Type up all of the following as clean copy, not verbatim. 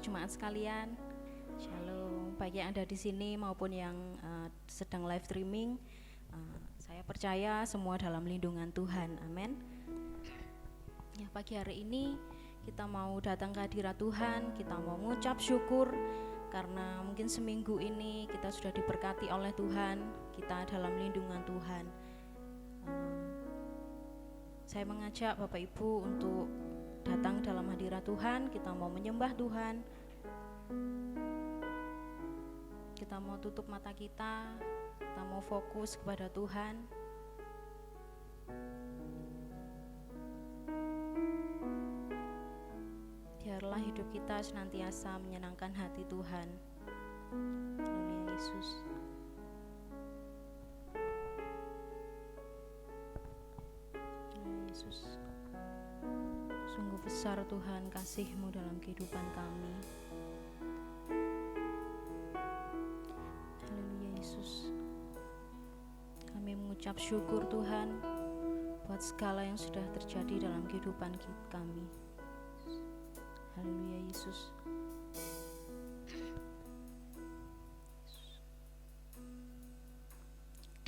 jemaat sekalian, Shalom. Baik yang ada di sini maupun yang sedang live streaming, saya percaya semua dalam lindungan Tuhan, amin. Ya, pagi hari ini kita mau datang ke hadirat Tuhan, kita mau mengucap syukur karena mungkin seminggu ini kita sudah diberkati oleh Tuhan, kita dalam lindungan Tuhan. Saya mengajak Bapak Ibu untuk datang dalam hadirat Tuhan, kita mau menyembah Tuhan. Kita mau tutup mata kita mau fokus kepada Tuhan. Biarlah hidup kita senantiasa menyenangkan hati Tuhan. Haleluya Yesus. Haleluya Yesus. Sungguh besar Tuhan kasih-Mu dalam kehidupan kami. Haleluya Yesus. Kami mengucap syukur Tuhan buat segala yang sudah terjadi dalam kehidupan kami. Haleluya Yesus.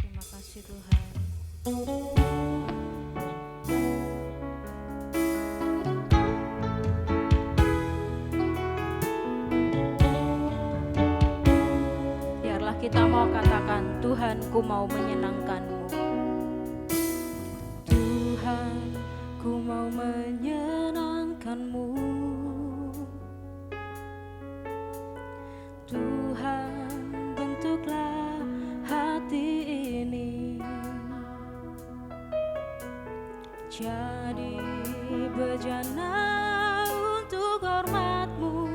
Terima kasih Tuhan. Biarlah kita mau katakan, Tuhan, ku mau menyenangkan-Mu. Tuhan, ku mau menyenangkan-Mu. Tuhan, bentuklah hati ini jadi bejana untuk hormat-Mu,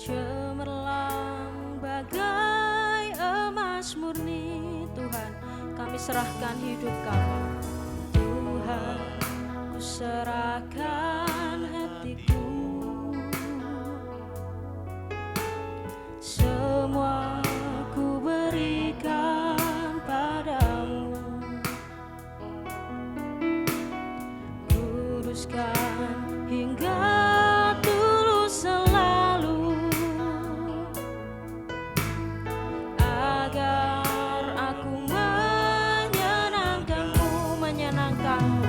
cemerlang bagai emas murni. Tuhan, kami serahkan hidup kami. Tuhan, ku serahkan hatiku, semua ku berikan padamu. Kuduskan hingga tulus selalu, agar aku menyenangkan-Mu, menyenangkan-Mu.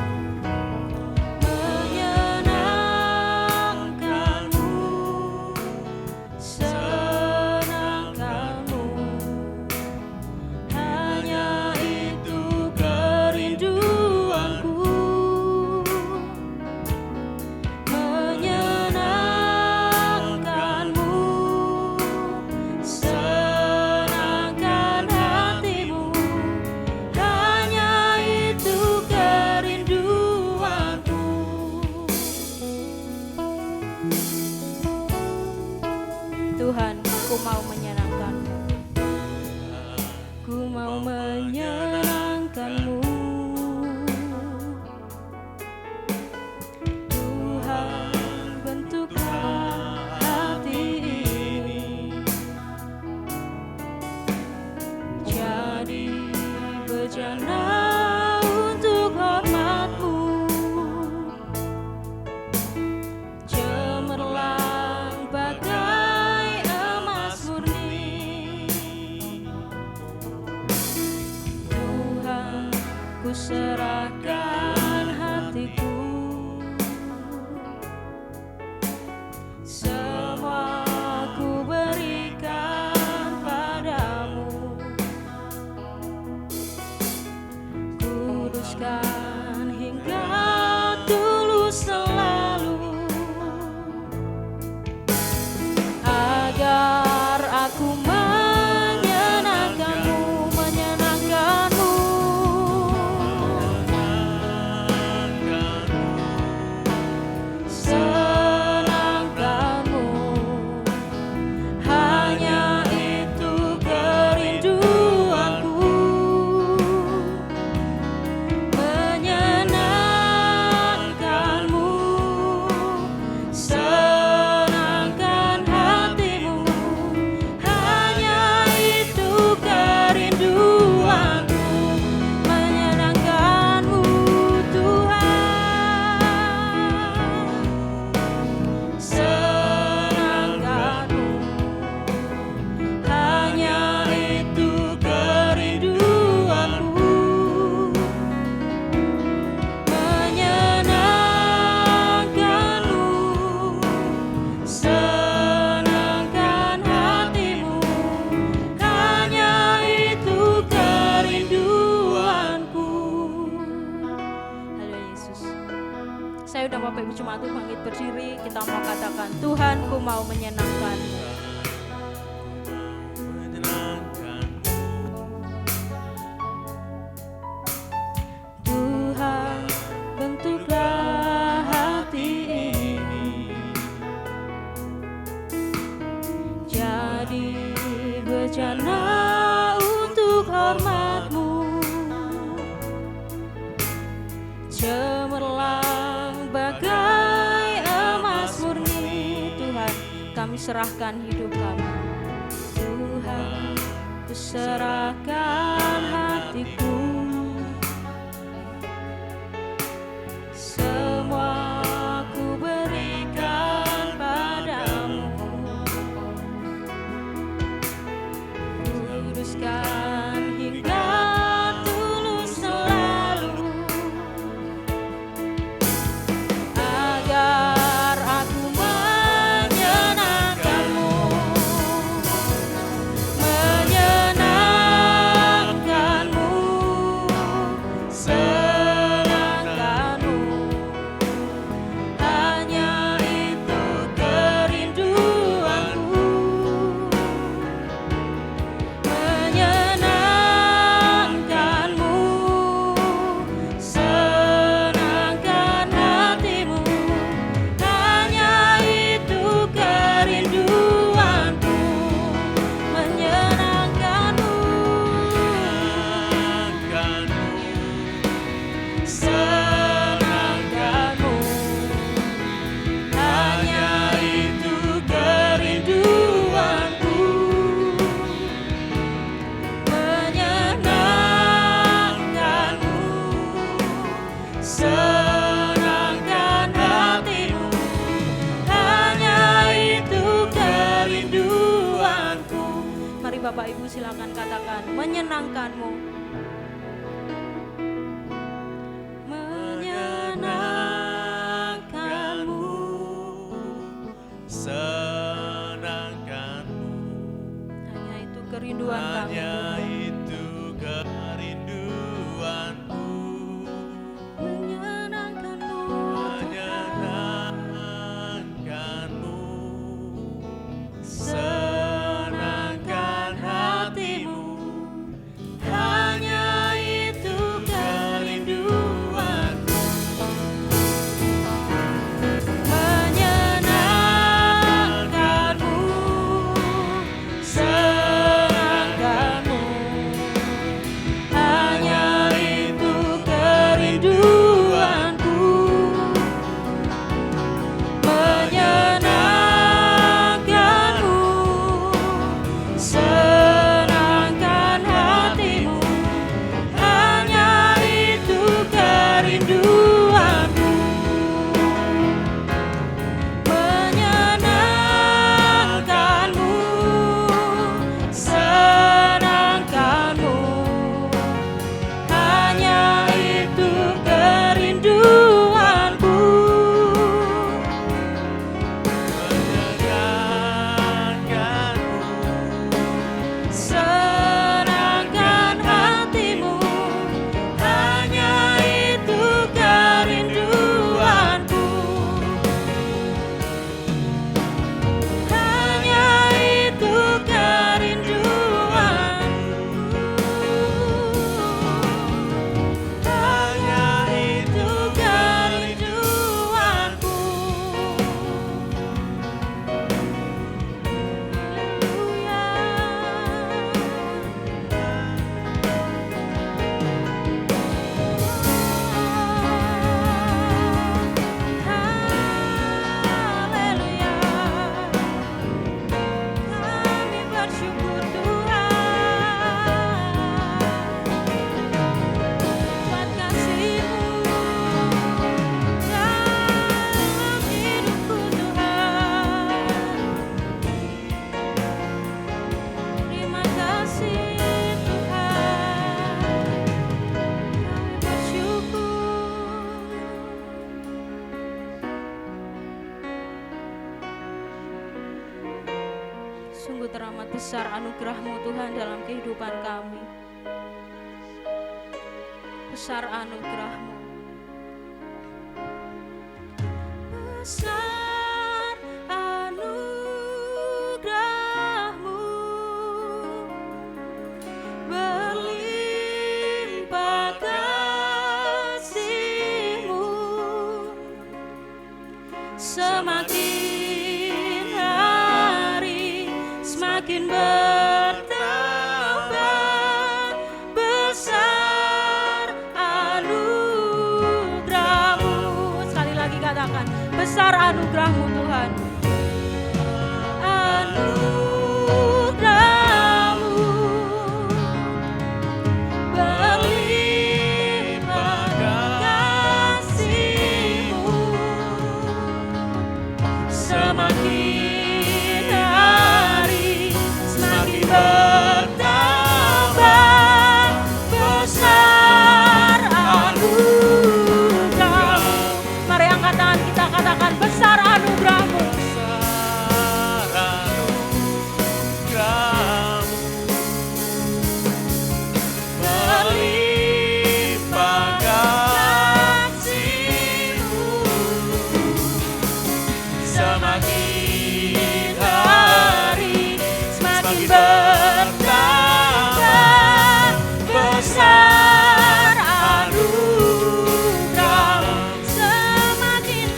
Tuhan, ku mau menyenangkan-Mu. Ku mau menyenangkan-Mu. Tuhan, bentuklah hati ini jadi bejana untuk hormat-Mu, cemerlang bagai emas murni. jemaat itu bangkit berdiri, kita mau katakan, Tuhan, ku mau menyenangkan-Mu. Tuhan, bentuklah hati ini jadi bejana untuk hormat-Mu. Cemerlang bagai emas murni, Tuhan, kami serahkan hidup kami. Tuhan, ku serahkan hatiku, semua ku berikan padamu. Kuduskan hingga tulus selalu, agar aku menyenangkan-Mu, menyenangkan-Mu, senangkan-Mu. Hanya itu kerinduanku, menyenangkan-Mu, senangkan hati-Mu. Hanya itu kerinduanku, menyenangkan-Mu, senangkan-Mu. Hanya itu kerinduanku, menyenangkan-Mu, senangkan hati-Mu. Hanya itu kerinduanku. Mari Bapak Ibu silakan katakan, menyenangkan-Mu, menyenangkan-Mu. Senangkan-Mu, Hanya itu kerinduan kami. hanya itu kerinduanku, Menyenangkan-Mu, menyenangkan-Mu, senangkan hati-Mu. Hanya itu kerinduanku, menyenangkan-Mu, senangkan-Mu. Hanya itu kerinduanku, menyenangkan-Mu, senangkan hati-Mu. Hanya itu kerinduanku, menyenangkan-Mu, senangkan-Mu. Hanya itu kerinduanku, menyenangkan-Mu, senangkan hati-Mu. Hanya itu kerinduanku, hanya itu kerinduanku, hanya itu kerinduanku. Haleluya, kami bersyukur Tuhan buat kasih-Mu dalam hidupku Tuhan. Terima kasih Tuhan, kami bersyukur. Sungguh teramat besar anugerah-Mu Tuhan dalam kehidupan kami. Besar anugerah-Mu. besar anugerah-Mu, berlimpah kasih-Mu, semakin hari semakin bertambah besar anugerah-Mu. Sekali lagi katakan, besar anugerah-Mu Tuhan. Anugerah-Mu, berlimpah kasih-Mu, semakin hari semakin bertambah besar anugerah-Mu. Mari angkat tangan kita, katakan besar anugerah-Mu. Berlimpah kasih-Mu, semakin hari semakin bertambah besar anugerah-Mu, semakin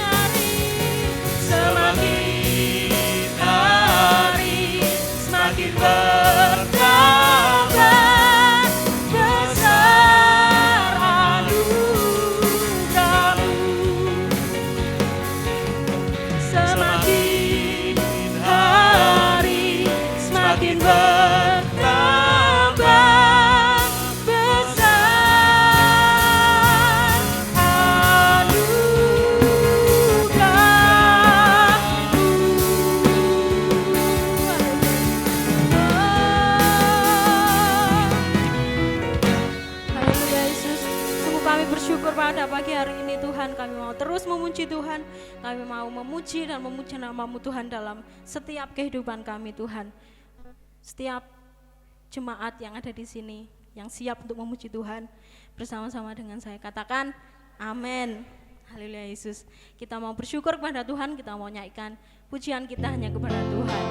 hari semakin bertambah besar anugerah-Mu, semakin hari semakin bertambah besar Haleluya Yesus, sungguh kami bersyukur pada pagi hari ini Tuhan. Kami mau terus memuji Tuhan, kami mau memuji dan memuji nama-Mu Tuhan dalam setiap kehidupan kami Tuhan. Setiap jemaat yang ada di sini yang siap untuk memuji Tuhan bersama-sama dengan saya katakan amin. Haleluya Yesus, kita mau bersyukur kepada Tuhan, kita mau nyanyikan pujian kita hanya kepada Tuhan.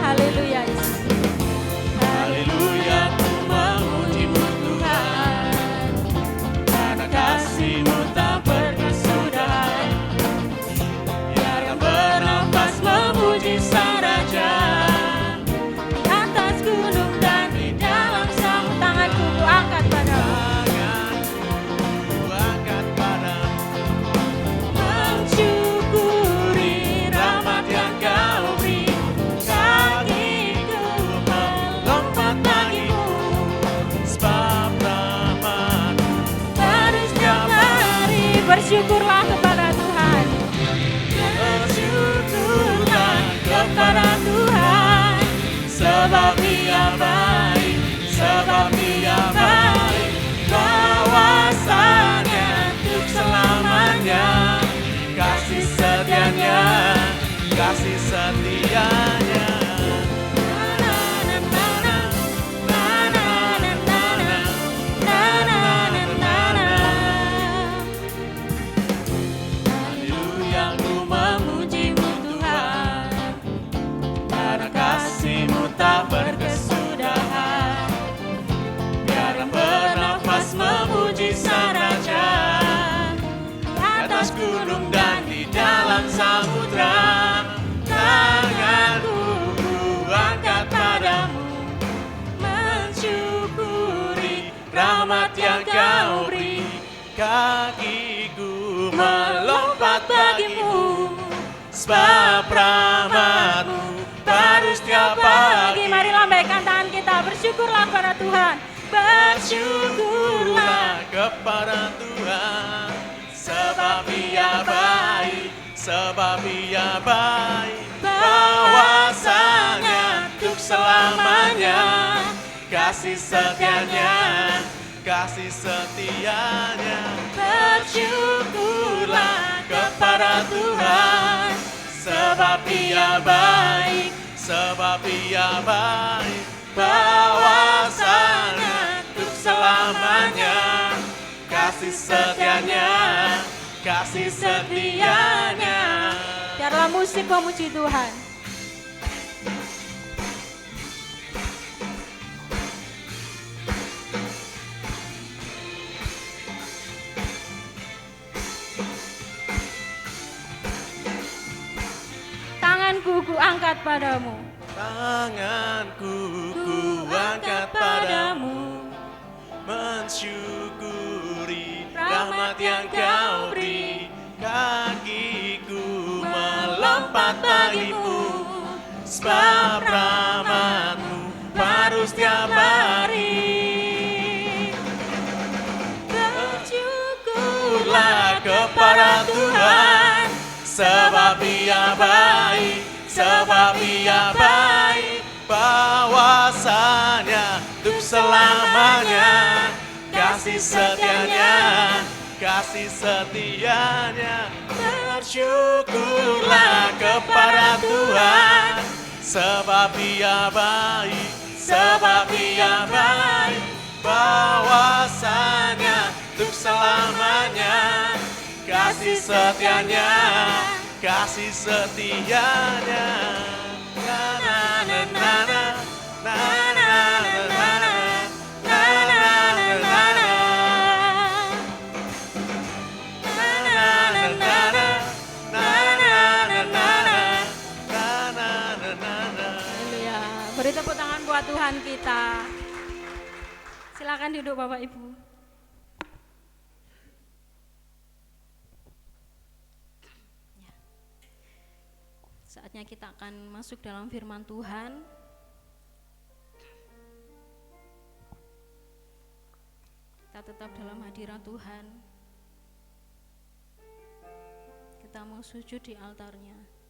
Haleluya Yesus. Haleluya, ku memuji-Mu Tuhan, karena kasih-Mu tak berkesudahan. Biarkan bernafas memuji Sang Raja, Di atas gunung dan di dalam samud, tanganku ku angkat padamu, tanganku angkat padamu, mensyukuri rahmat yang Kau beri. kakiku melompat bagimu, Sebab rahmat-Mu pada setiap hari. Bersyukurlah kepada Tuhan, bersyukurlah kepada Tuhan, sebab Dia baik, sebab Dia baik. Kawasannya untuk selamanya, kasih setianya, kasih setianya. Haleluya, ku memuji-Mu Tuhan, karena kasih-Mu tak berkesudahan. Biarkan bernafas memuji Sang Raja, di atas gunung dan di dalam samudra. Tanganku ku angkat padamu, mensyukuri rahmat yang Kau beri. Kakiku melompat bagimu, sebab rahmat-Mu baru setiap pagi. Mari lambaikan tangan kita, bersyukurlah kepada Tuhan. Bersyukurlah kepada Tuhan, sebab Dia baik, sebab Dia baik. Bahwasanya untuk selamanya. Kasih setianya, kasih setianya. Bersyukurlah kepada Tuhan, sebab Ia baik, sebab Ia baik. Bahwasanya untuk selamanya. Kasih setianya, kasih setianya. Biarlah musik memuji Tuhan. Tanganku ku angkat padamu, Tanganku ku angkat padamu, mensyukuri rahmat yang Kau beri. Kakiku melompat bagimu, sebab rahmat-Mu baru setiap hari. Bersyukurlah kepada Tuhan, sebab Ia baik, sebab Ia baik. Bahwasanya untuk selamanya. Kasih setianya, kasih setianya. Bersyukurlah kepada Tuhan, sebab Ia baik, sebab Ia baik. Bahwasanya untuk selamanya. Kasih setianya, kasih setianya. Na na na na na na na na na. Beri tepuk tangan buat Tuhan kita. Silakan duduk Bapak Ibu. Saatnya kita akan masuk dalam firman Tuhan. Kita tetap dalam hadirat Tuhan. Kita mau sujud di altarnya.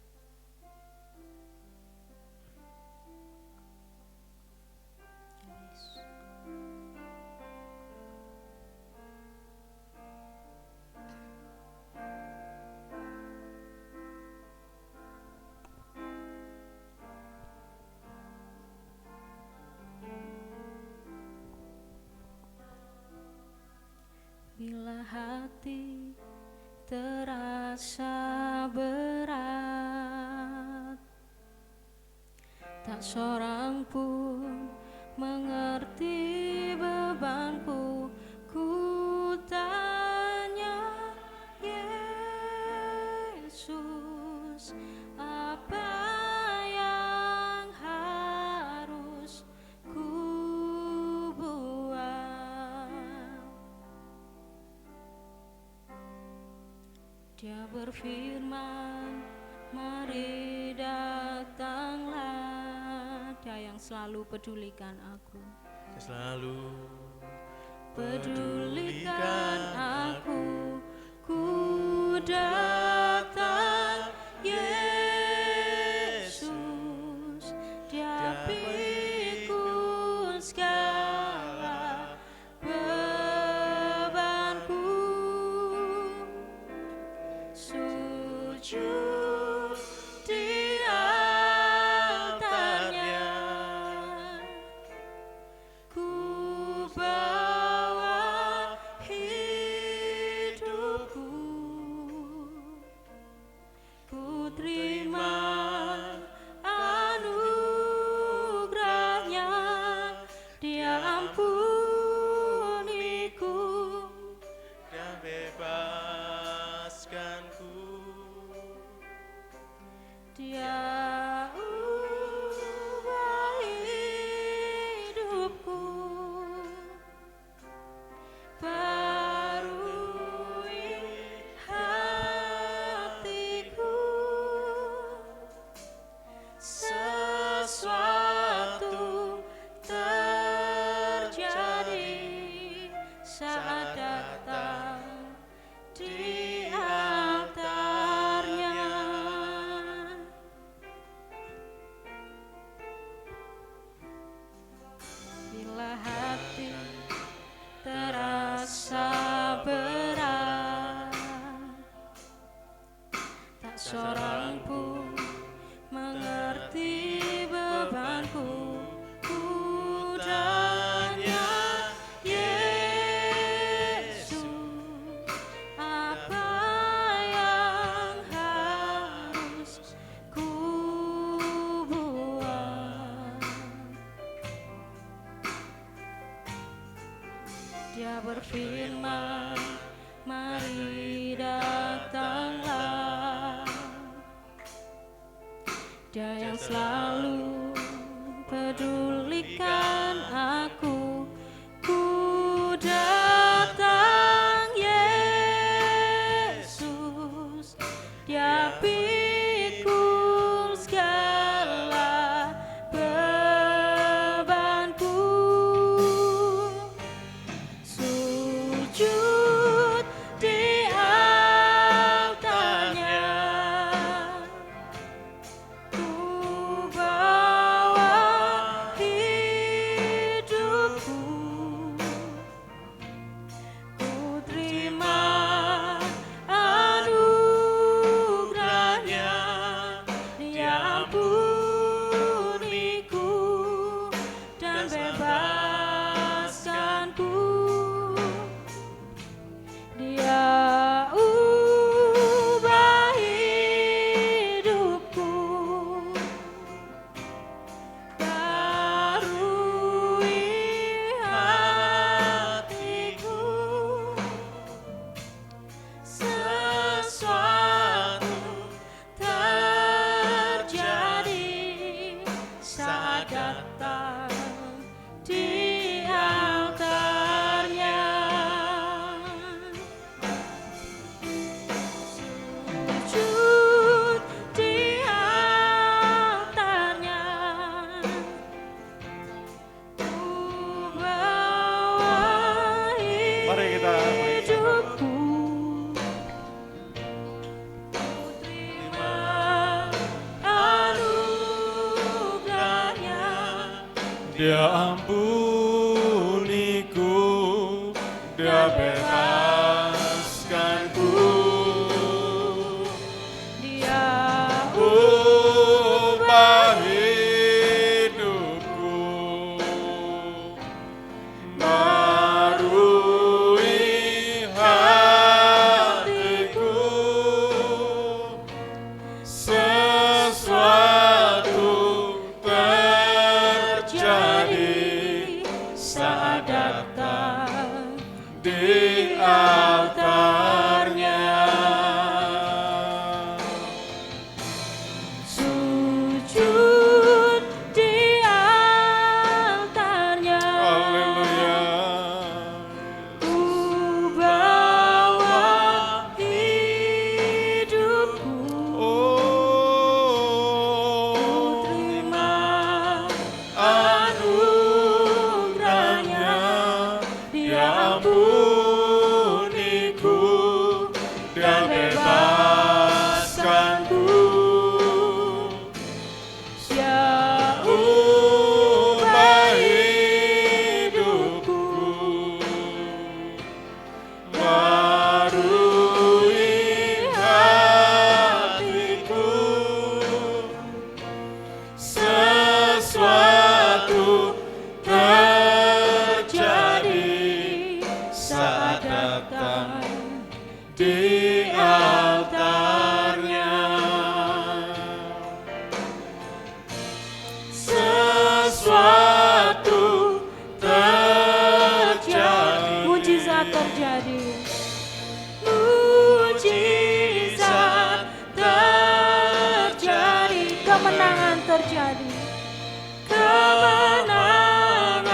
Bila hati terasa berat, tak seorang pun mengerti bebanku. Ku tanya Yesus, apa yang harus ku buat? Dia berfirman, mari datanglah. Dia yang selalu pedulikan aku, Selalu pedulikan aku. Ku datang Yesus, Dia pikul segala bebanku. Sujud di altarnya, ku bawa hidupku. Ku terima anugerahnya, Dia ampuniku dan bebaskanku. Dia berfirman, mari datanglah. Dia yang selalu pedulikan aku. Ku datang Yesus, Dia pikul segala bebanku. Sujud di altarnya, ku bawa hidupku. Ku terima anugerahnya, Dia ampuniku dan bebaskanku. Dia ubah hidupku, barui hatiku. Sesuatu terjadi saat datang di altarnya. Sujud di altarnya, ku bawa Mari kita hidupku. Ku terima anugerahnya, Dia ampuniku, Dia bebaskanku. Dia Ubah hidupku, barui hatiku. Sesuatu terjadi saat datang di altarnya. sujud di altarnya, Haleluya. ku bawa hidupku. Oh, Terima anugerahnya, Dia ampuniku Dia bebaskanku. Dia Ubah hidupku, barui hatiku. Sesuatu terjadi saat datang di altarnya. Sesuatu terjadi, mujizat terjadi, mujizat terjadi, kemenangan terjadi, kemenangan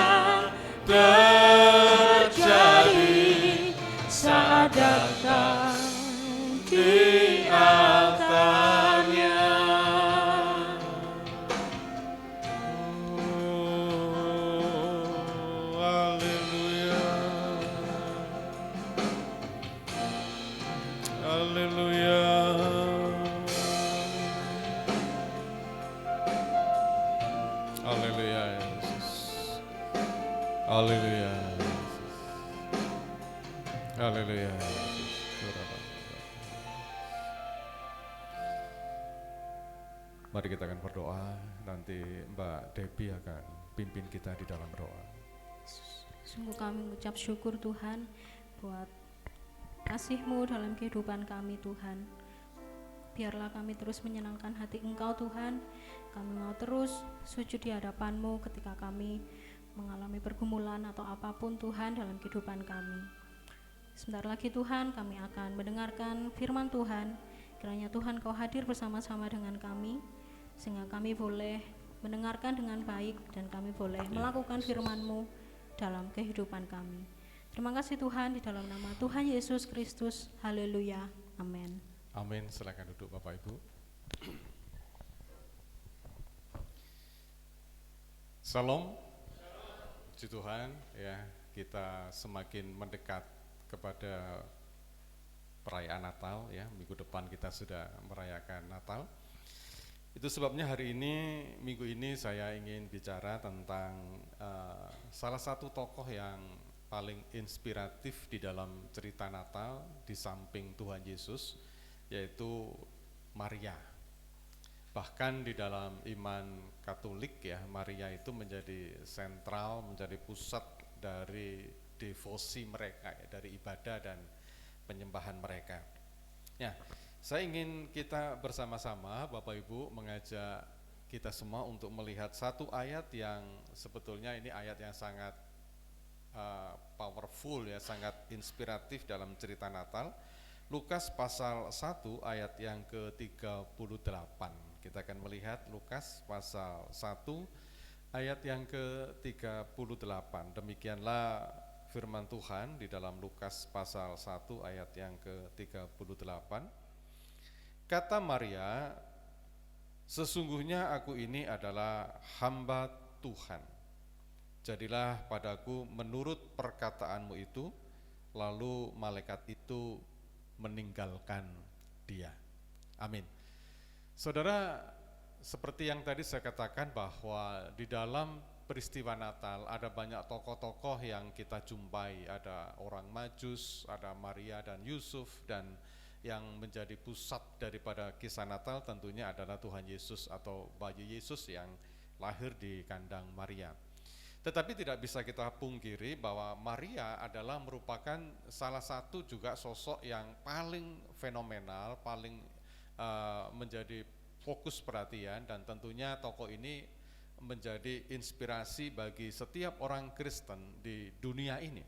terjadi saat datang di altarnya. Haleluya. Haleluya. Haleluya Yesus. Haleluya Yesus. Haleluya Yesus. Mari kita akan berdoa. Nanti Mbak Debbie akan pimpin kita di dalam doa. Sungguh kami mengucap syukur Tuhan buat kasih-Mu dalam kehidupan kami Tuhan. Biarlah kami terus menyenangkan hati Engkau Tuhan. Kami mau terus sujud di hadapan-Mu ketika kami mengalami pergumulan atau apapun Tuhan dalam kehidupan kami. Sebentar lagi Tuhan kami akan mendengarkan firman Tuhan. Kiranya Tuhan Kau hadir bersama-sama dengan kami, sehingga kami boleh mendengarkan dengan baik dan kami boleh melakukan firman-Mu dalam kehidupan kami. Terima kasih Tuhan, di dalam nama Tuhan Yesus Kristus. Haleluya. Amin. Amin. Silakan duduk Bapak Ibu. Shalom. Puji Tuhan, ya, kita semakin mendekat kepada perayaan Natal, ya. Minggu depan kita sudah merayakan Natal. Itu sebabnya hari ini, minggu ini saya ingin bicara tentang salah satu tokoh yang paling inspiratif di dalam cerita Natal di samping Tuhan Yesus, yaitu Maria. Bahkan di dalam iman Katolik, ya, Maria itu menjadi sentral, menjadi pusat dari devosi mereka, ya, dari ibadah dan penyembahan mereka. Ya, saya ingin kita bersama-sama Bapak Ibu mengajak kita semua untuk melihat satu ayat yang sebetulnya ini ayat yang sangat powerful, ya, sangat inspiratif dalam cerita Natal. Lukas pasal 1 ayat yang ke-38. Kita akan melihat Lukas pasal 1 ayat yang ke-38. Demikianlah firman Tuhan di dalam Lukas pasal 1 ayat yang ke-38. Kata Maria, sesungguhnya aku ini adalah hamba Tuhan. Jadilah padaku menurut perkataanmu itu. Lalu malaikat itu meninggalkan dia. Amin. Saudara, seperti yang tadi saya katakan bahwa di dalam peristiwa Natal ada banyak tokoh-tokoh yang kita jumpai. Ada orang Majus, ada Maria dan Yusuf, dan yang menjadi pusat daripada kisah Natal tentunya adalah Tuhan Yesus atau bayi Yesus yang lahir di kandang Maria. Tetapi tidak bisa kita pungkiri bahwa Maria adalah merupakan salah satu juga sosok yang paling fenomenal, paling menjadi fokus perhatian, dan tentunya tokoh ini menjadi inspirasi bagi setiap orang Kristen di dunia ini.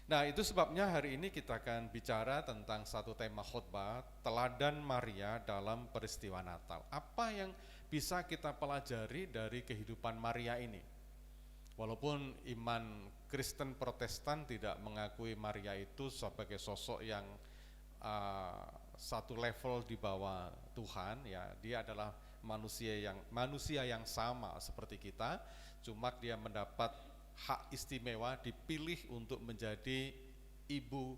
Nah, itu sebabnya hari ini kita akan bicara tentang satu tema khotbah, teladan Maria dalam peristiwa Natal. Apa yang bisa kita pelajari dari kehidupan Maria ini? Walaupun iman Kristen Protestan tidak mengakui Maria itu sebagai sosok yang satu level di bawah Tuhan, ya, dia adalah manusia yang sama seperti kita, cuma dia mendapat hak istimewa dipilih untuk menjadi ibu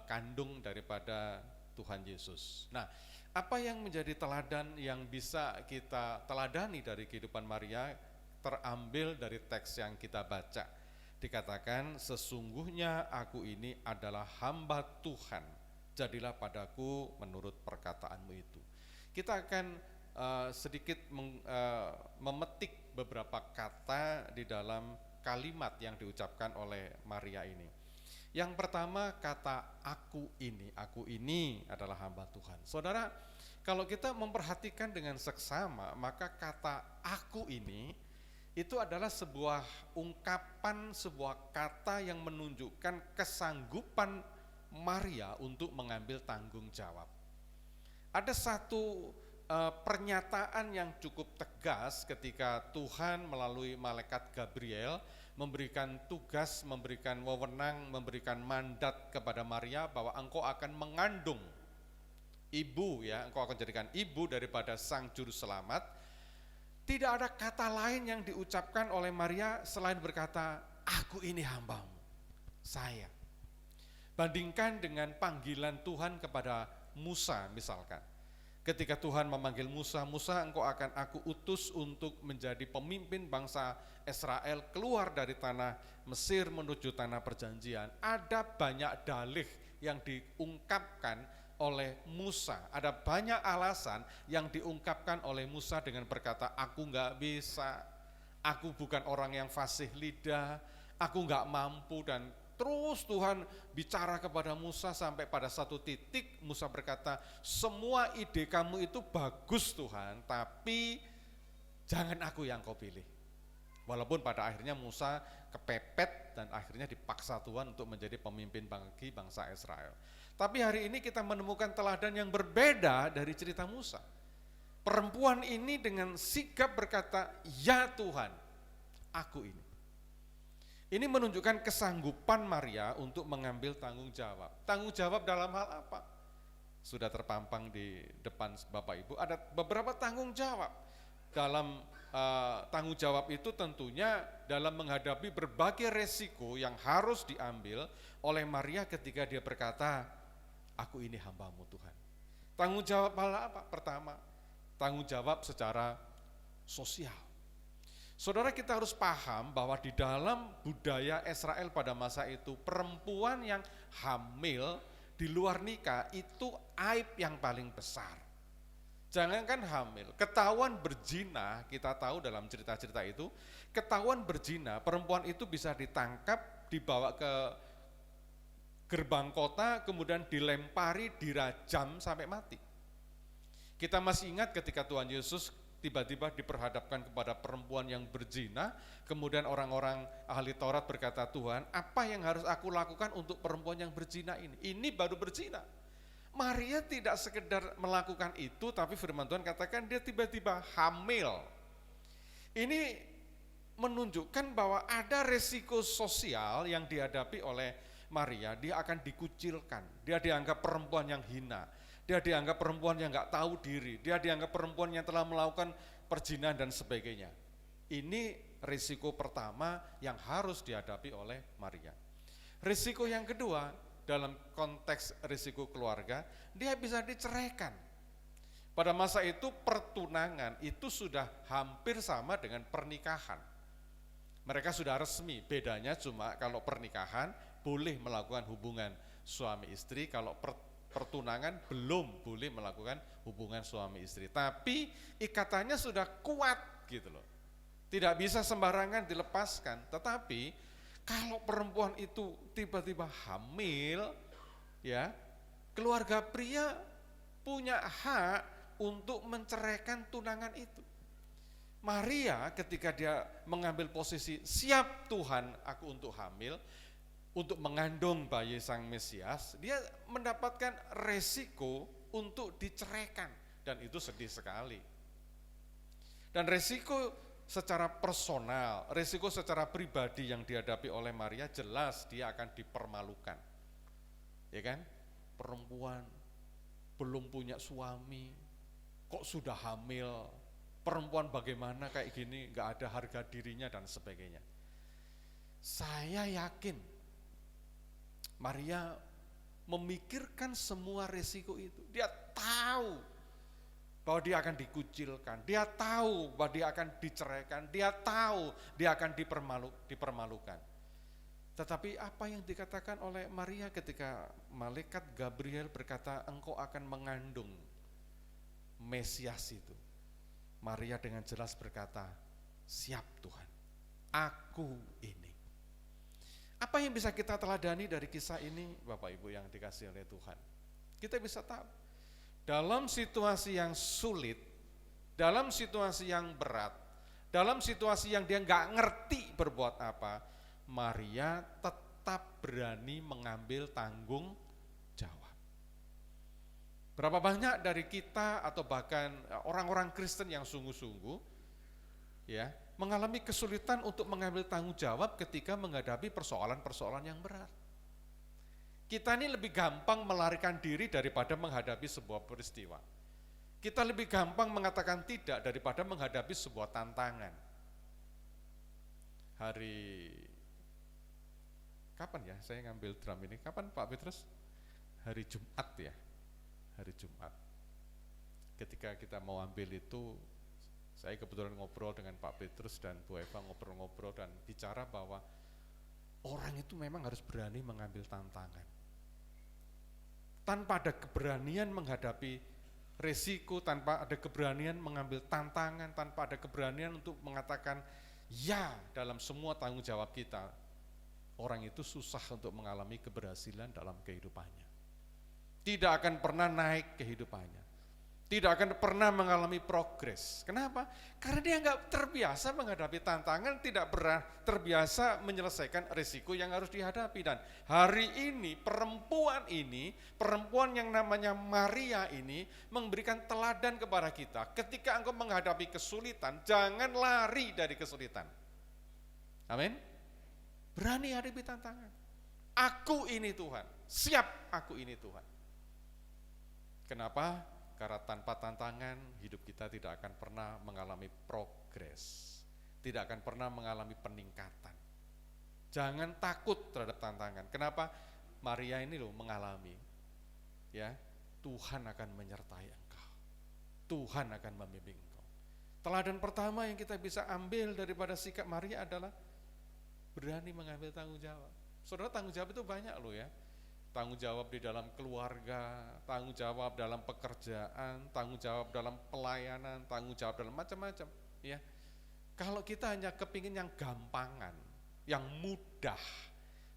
kandung daripada Tuhan Yesus. Nah, apa yang menjadi teladan yang bisa kita teladani dari kehidupan Maria terambil dari teks yang kita baca. Dikatakan, sesungguhnya aku ini adalah hamba Tuhan, jadilah padaku menurut perkataanmu itu. Kita akan sedikit memetik beberapa kata di dalam kalimat yang diucapkan oleh Maria ini. Yang pertama, kata aku ini adalah hamba Tuhan. Saudara, kalau kita memperhatikan dengan seksama, maka kata aku ini itu adalah sebuah ungkapan, sebuah kata yang menunjukkan kesanggupan Maria untuk mengambil tanggung jawab. Ada satu pernyataan yang cukup tegas ketika Tuhan melalui malaikat Gabriel memberikan tugas, memberikan wewenang, memberikan mandat kepada Maria bahwa engkau akan mengandung ibu, ya, engkau akan jadikan ibu daripada Sang Juru Selamat. Tidak ada kata lain yang diucapkan oleh Maria selain berkata, aku ini hambamu, saya. Bandingkan dengan panggilan Tuhan kepada Musa misalkan. Ketika Tuhan memanggil Musa, engkau akan aku utus untuk menjadi pemimpin bangsa Israel keluar dari tanah Mesir menuju tanah perjanjian. Ada banyak dalih yang diungkapkan oleh Musa. Ada banyak alasan yang diungkapkan oleh Musa dengan berkata, aku enggak bisa, aku bukan orang yang fasih lidah, aku enggak mampu, dan terus Tuhan bicara kepada Musa sampai pada satu titik Musa berkata, semua ide kamu itu bagus Tuhan, tapi jangan aku yang kau pilih. Walaupun pada akhirnya Musa kepepet dan akhirnya dipaksa Tuhan untuk menjadi pemimpin bagi bangsa Israel. Tapi hari ini kita menemukan teladan yang berbeda dari cerita Musa. Perempuan ini dengan sigap berkata, "Ya Tuhan, aku ini." Ini menunjukkan kesanggupan Maria untuk mengambil tanggung jawab. Tanggung jawab dalam hal apa? Sudah terpampang di depan Bapak Ibu, ada beberapa tanggung jawab. Dalam tanggung jawab itu tentunya dalam menghadapi berbagai resiko yang harus diambil oleh Maria ketika dia berkata, "Aku ini hamba-Mu Tuhan." Tanggung jawab hal apa? Pertama, tanggung jawab secara sosial. Saudara, kita harus paham bahwa di dalam budaya Israel pada masa itu, perempuan yang hamil di luar nikah itu aib yang paling besar. Jangankan hamil, ketahuan berzina, kita tahu dalam cerita-cerita itu, ketahuan berzina, perempuan itu bisa ditangkap, dibawa ke gerbang kota, kemudian dilempari, dirajam sampai mati. Kita masih ingat ketika Tuhan Yesus tiba-tiba diperhadapkan kepada perempuan yang berzina, kemudian orang-orang ahli Taurat berkata, "Tuhan, apa yang harus aku lakukan untuk perempuan yang berzina ini? Ini baru berzina." Maria tidak sekedar melakukan itu, tapi firman Tuhan katakan dia tiba-tiba hamil. Ini menunjukkan bahwa ada resiko sosial yang dihadapi oleh Maria. Dia akan dikucilkan, dia dianggap perempuan yang hina, dia dianggap perempuan yang nggak tahu diri, dia dianggap perempuan yang telah melakukan perzinahan dan sebagainya. Ini risiko pertama yang harus dihadapi oleh Maria. Risiko yang kedua, dalam konteks risiko keluarga, dia bisa diceraikan. Pada masa itu pertunangan itu sudah hampir sama dengan pernikahan. Mereka sudah resmi, bedanya cuma kalau pernikahan boleh melakukan hubungan suami istri, kalau pertunangan belum boleh melakukan hubungan suami istri, tapi ikatannya sudah kuat gitu loh, tidak bisa sembarangan dilepaskan. Tetapi kalau perempuan itu tiba-tiba hamil, ya, keluarga pria punya hak untuk menceraikan tunangan itu. Maria ketika dia mengambil posisi, "Siap Tuhan, aku untuk hamil, untuk mengandung bayi Sang Mesias," dia mendapatkan resiko untuk diceraikan, dan itu sedih sekali. Dan resiko secara personal, resiko secara pribadi yang dihadapi oleh Maria, jelas dia akan dipermalukan. Ya kan? Perempuan belum punya suami, kok sudah hamil, perempuan bagaimana kayak gini, gak ada harga dirinya dan sebagainya. Saya yakin Maria memikirkan semua resiko itu. Dia tahu bahwa dia akan dikucilkan, dia tahu bahwa dia akan diceraikan, dia tahu dia akan dipermalukan. Tetapi apa yang dikatakan oleh Maria ketika malaikat Gabriel berkata, "Engkau akan mengandung Mesias itu." Maria dengan jelas berkata, "Siap Tuhan, aku ini." Apa yang bisa kita teladani dari kisah ini, Bapak Ibu yang dikasihi oleh Tuhan? Kita bisa tahu, dalam situasi yang sulit, dalam situasi yang berat, dalam situasi yang dia nggak ngerti berbuat apa, Maria tetap berani mengambil tanggung jawab. Berapa banyak dari kita atau bahkan orang-orang Kristen yang sungguh-sungguh, ya, mengalami kesulitan untuk mengambil tanggung jawab ketika menghadapi persoalan-persoalan yang berat. Kita ini lebih gampang melarikan diri daripada menghadapi sebuah peristiwa. Kita lebih gampang mengatakan tidak daripada menghadapi sebuah tantangan. Kapan ya saya ngambil drum ini? Kapan Pak Petrus? Hari Jumat ya, hari Jumat. Ketika kita mau ambil itu, saya kebetulan ngobrol dengan Pak Petrus dan Bu Eva, ngobrol-ngobrol dan bicara bahwa orang itu memang harus berani mengambil tantangan. Tanpa ada keberanian menghadapi resiko, tanpa ada keberanian mengambil tantangan, tanpa ada keberanian untuk mengatakan ya dalam semua tanggung jawab kita, orang itu susah untuk mengalami keberhasilan dalam kehidupannya. Tidak akan pernah naik kehidupannya. tidak akan pernah mengalami progres. Kenapa? Karena dia nggak terbiasa menghadapi tantangan, tidak pernah terbiasa menyelesaikan risiko yang harus dihadapi. Dan hari ini, perempuan yang namanya Maria ini memberikan teladan kepada kita. Ketika engkau menghadapi kesulitan, jangan lari dari kesulitan. Amin. Berani hadapi tantangan. Aku ini Tuhan, siap aku ini Tuhan. Kenapa? Karena tanpa tantangan hidup kita tidak akan pernah mengalami progres, tidak akan pernah mengalami peningkatan. Jangan takut terhadap tantangan. Kenapa? Maria ini loh mengalami, ya, Tuhan akan menyertai engkau, Tuhan akan membimbing engkau. Teladan pertama yang kita bisa ambil daripada sikap Maria adalah berani mengambil tanggung jawab. Saudara, tanggung jawab itu banyak loh ya. Tanggung jawab di dalam keluarga, tanggung jawab dalam pekerjaan, tanggung jawab dalam pelayanan, tanggung jawab dalam macam-macam. Ya, kalau kita hanya kepingin yang gampangan, yang mudah,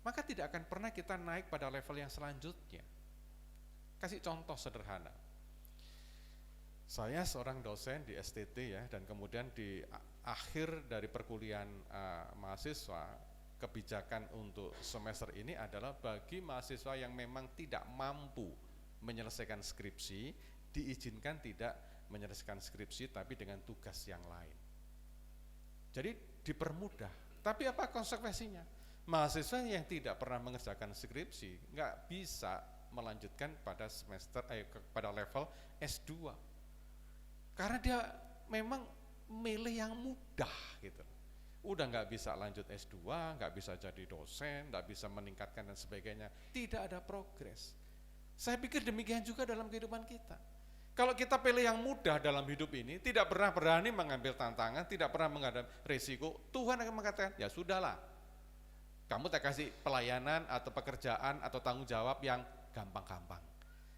maka tidak akan pernah kita naik pada level yang selanjutnya. Kasih contoh sederhana. Saya seorang dosen di STT ya, dan kemudian di akhir dari perkuliahan mahasiswa, kebijakan untuk semester ini adalah bagi mahasiswa yang memang tidak mampu menyelesaikan skripsi, diizinkan tidak menyelesaikan skripsi tapi dengan tugas yang lain. Jadi dipermudah. Tapi apa konsekuensinya? Mahasiswa yang tidak pernah mengerjakan skripsi nggak bisa melanjutkan pada pada level S2. Karena dia memang milih yang mudah gitu. Udah nggak bisa lanjut S2, nggak bisa jadi dosen, nggak bisa meningkatkan dan sebagainya, tidak ada progres. Saya pikir demikian juga dalam kehidupan kita. Kalau kita pilih yang mudah dalam hidup ini, tidak pernah berani mengambil tantangan, tidak pernah menghadapi risiko, Tuhan akan mengatakan, ya sudahlah, kamu tak kasih pelayanan atau pekerjaan atau tanggung jawab yang gampang-gampang,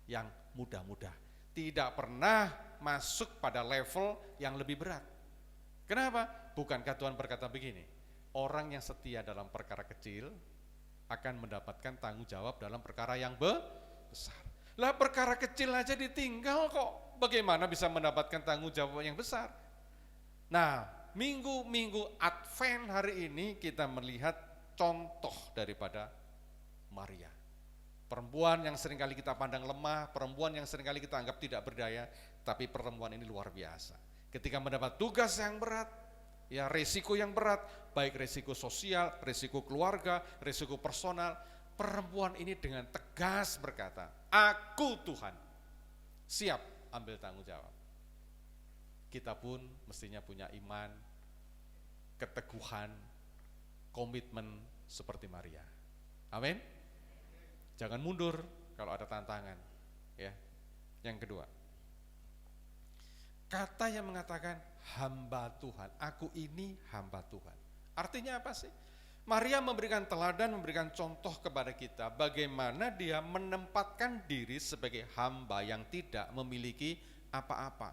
yang mudah-mudah. Tidak pernah masuk pada level yang lebih berat. Kenapa? Bukankah Tuhan berkata begini, orang yang setia dalam perkara kecil akan mendapatkan tanggung jawab dalam perkara yang besar. Lah perkara kecil aja ditinggal kok, bagaimana bisa mendapatkan tanggung jawab yang besar? Nah, minggu-minggu Advent hari ini kita melihat contoh daripada Maria. Perempuan yang seringkali kita pandang lemah, perempuan yang seringkali kita anggap tidak berdaya, tapi perempuan ini luar biasa. Ketika mendapat tugas yang berat, ya risiko yang berat, baik risiko sosial, risiko keluarga, risiko personal, perempuan ini dengan tegas berkata, aku Tuhan, siap ambil tanggung jawab. Kita pun mestinya punya iman, keteguhan, komitmen seperti Maria. Amin. Jangan mundur kalau ada tantangan. Ya. Yang kedua, kata yang mengatakan hamba Tuhan, aku ini hamba Tuhan. Artinya apa sih? Maria memberikan teladan, memberikan contoh kepada kita bagaimana dia menempatkan diri sebagai hamba yang tidak memiliki apa-apa.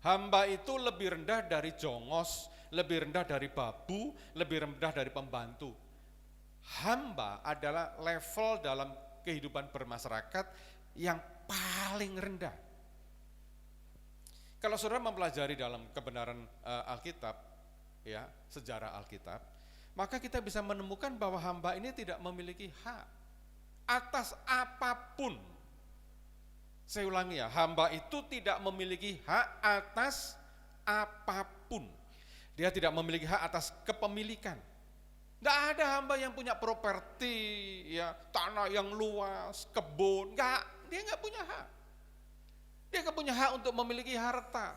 Hamba itu lebih rendah dari jongos, lebih rendah dari babu, lebih rendah dari pembantu. Hamba adalah level dalam kehidupan bermasyarakat yang paling rendah. Kalau saudara mempelajari dalam kebenaran Alkitab, ya, sejarah Alkitab, maka kita bisa menemukan bahwa hamba ini tidak memiliki hak atas apapun. Saya ulangi ya, hamba itu tidak memiliki hak atas apapun. Dia tidak memiliki hak atas kepemilikan. Nggak ada hamba yang punya properti, ya, tanah yang luas, kebun, dia nggak punya hak. Dia nggak punya hak untuk memiliki harta.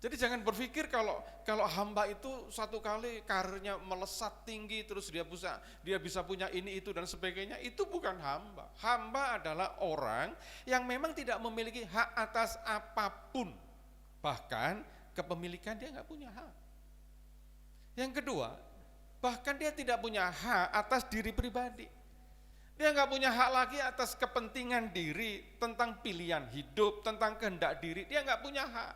Jadi jangan berpikir kalau hamba itu satu kali karirnya melesat tinggi terus dia bisa punya ini itu dan sebagainya, itu bukan hamba. Hamba adalah orang yang memang tidak memiliki hak atas apapun. Bahkan kepemilikan dia nggak punya hak. Yang kedua, bahkan dia tidak punya hak atas diri pribadi. Dia nggak punya hak lagi atas kepentingan diri, tentang pilihan hidup, tentang kehendak diri, dia nggak punya hak.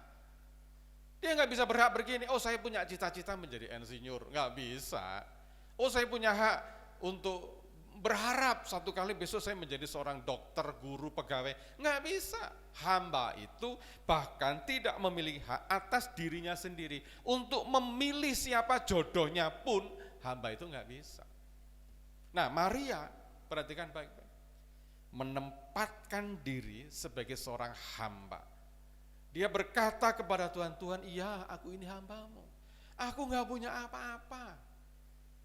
Dia nggak bisa berhak begini, oh saya punya cita-cita menjadi insinyur, nggak bisa. Oh saya punya hak untuk berharap satu kali besok saya menjadi seorang dokter, guru, pegawai. Nggak bisa. Hamba itu bahkan tidak memiliki hak atas dirinya sendiri. Untuk memilih siapa jodohnya pun hamba itu nggak bisa. Nah, Maria, perhatikan baik-baik, menempatkan diri sebagai seorang hamba. Dia berkata kepada Tuhan, Tuhan, iya aku ini hambamu. Aku nggak punya apa-apa.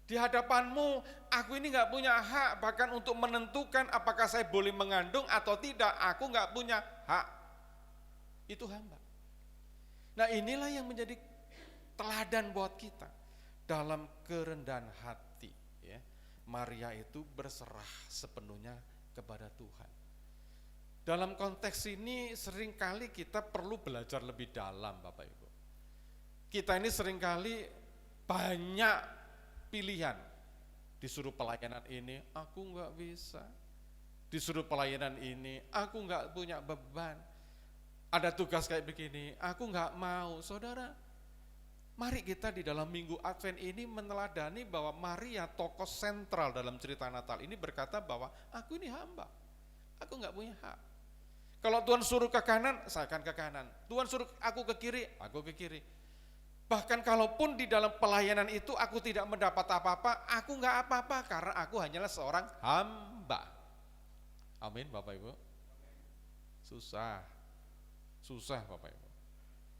Di hadapanmu, aku ini nggak punya hak bahkan untuk menentukan apakah saya boleh mengandung atau tidak. Aku nggak punya hak. Itu hamba. Nah, inilah yang menjadi teladan buat kita dalam kerendahan hati. Ya, Maria itu berserah sepenuhnya kepada Tuhan. Dalam konteks ini seringkali kita perlu belajar lebih dalam, Bapak Ibu. Kita ini seringkali banyak pilihan, disuruh pelayanan ini, aku nggak bisa. Disuruh pelayanan ini, aku nggak punya beban. Ada tugas kayak begini, aku nggak mau. Saudara, mari kita di dalam minggu Advent ini meneladani bahwa Maria, tokoh sentral dalam cerita Natal ini, berkata bahwa aku ini hamba, aku nggak punya hak. Kalau Tuhan suruh ke kanan, saya akan ke kanan. Tuhan suruh aku ke kiri, aku ke kiri. Bahkan kalaupun di dalam pelayanan itu aku tidak mendapat apa-apa, aku nggak apa-apa karena aku hanyalah seorang hamba. Amin, Bapak Ibu. Susah Bapak Ibu.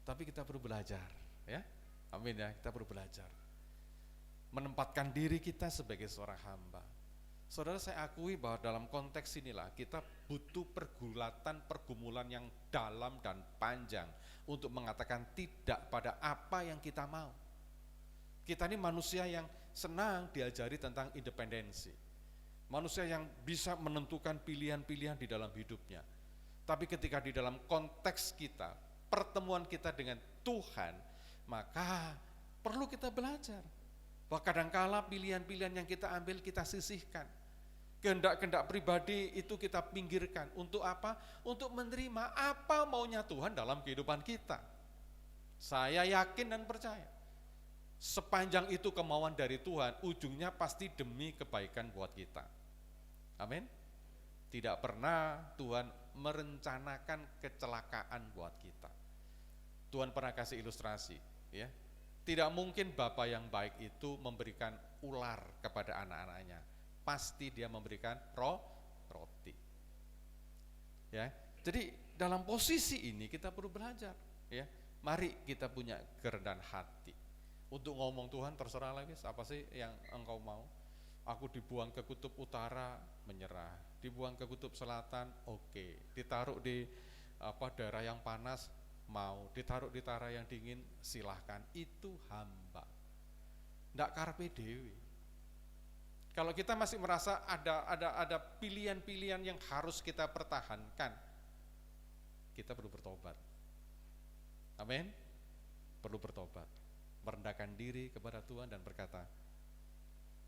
Tapi kita perlu belajar, ya. Amin ya, kita perlu belajar. Menempatkan diri kita sebagai seorang hamba. Saudara, saya akui bahwa dalam konteks inilah kita butuh pergumulan yang dalam dan panjang untuk mengatakan tidak pada apa yang kita mau. Kita ini manusia yang senang diajari tentang independensi. Manusia yang bisa menentukan pilihan-pilihan di dalam hidupnya. Tapi ketika di dalam konteks kita, pertemuan kita dengan Tuhan, maka perlu kita belajar bahwa kadangkala pilihan-pilihan yang kita ambil kita sisihkan. Kehendak-kehendak pribadi itu kita pinggirkan. Untuk apa? Untuk menerima apa maunya Tuhan dalam kehidupan kita. Saya yakin dan percaya, sepanjang itu kemauan dari Tuhan, ujungnya pasti demi kebaikan buat kita. Amin. Tidak pernah Tuhan merencanakan kecelakaan buat kita. Tuhan pernah kasih ilustrasi, ya. Tidak mungkin Bapa yang baik itu memberikan ular kepada anak-anaknya. Pasti dia memberikan roti. Ya. Jadi dalam posisi ini kita perlu belajar, ya. Mari kita punya kerendahan hati. Untuk ngomong Tuhan terserah lagi, apa sih yang engkau mau? Aku dibuang ke kutub utara, menyerah. Dibuang ke kutub selatan, oke. Ditaruh di daerah yang panas, mau. Ditaruh di daerah yang dingin, silahkan. Itu hamba. Ndak karpe dewi. Kalau kita masih merasa ada pilihan-pilihan yang harus kita pertahankan, kita perlu bertobat. Amin. Perlu bertobat, merendahkan diri kepada Tuhan dan berkata,